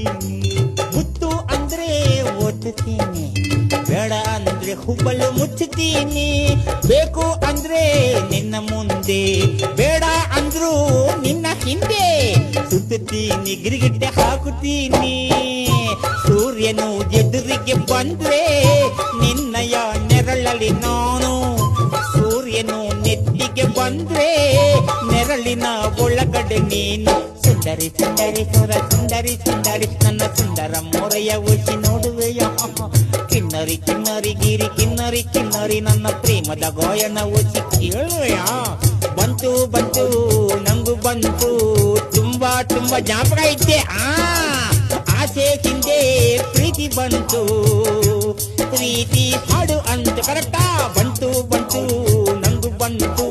ಮುಚ್ಚುತ್ತೀನಿ. ಮುತ್ತು ಅಂದ್ರೆ ಒತ್ತುತ್ತೀನಿ, ಬೇಡ ಅಂದ್ರೆ ಹುಬ್ಬಲು ಮುಚ್ಚುತ್ತೀನಿ. ಬೇಕು ಅಂದ್ರೆ ನಿನ್ನ ಮುಂದೆ, ಬೇಡ ಅಂದ್ರು ನಿನ್ನ ಹಿಂದೆ. ಸುತ್ತುತ್ತೀನಿ, ಗಿರಿಗಿಟ್ಟೆ ಹಾಕುತ್ತೀನಿ. ಸೂರ್ಯನು ಎದುರಿಗೆ ಬಂದ್ರೆ ನಿನ್ನಯ ನೆರಳಲ್ಲಿ ನಾನು. ಸೂರ್ಯನು ನೆತ್ತಿಗೆ ಬಂದ್ರೆ ನೆರಳಿನ ಒಳಗಡೆ ನೀನು. ಸುಂದರಿ ಸುಂದರಿ ಸುರ ಸುಂದರಿ ಸುಂದರಿ ನನ್ನ ಸುಂದರ ಮೊರೆಯ ಉಸಿ ನೋಡುವೆಯ. ಕಿನ್ನರಿ ಕಿನ್ನರಿ ಗಿರಿ ಕಿನ್ನರಿ ಕಿನ್ನರಿ ನನ್ನ ಪ್ರೇಮದ ಗಾಯನ ಉಸಿ ಕೇಳುವೆಯ. ಬಂತು ಬಂತು ನಂಗು ಬಂತು ತುಂಬಾ ತುಂಬಾ ಜ್ಞಾಪಕ ಇದ್ದೆ. ಆಸೆ ಹಿಂದೆ ಪ್ರೀತಿ ಬಂತು, ಪ್ರೀತಿ ಹಾಡು ಅಂತ ಕರೆಕ್ಟಾ. ಬಂತು ಬಂತು ನಂಗು ಬಂತು.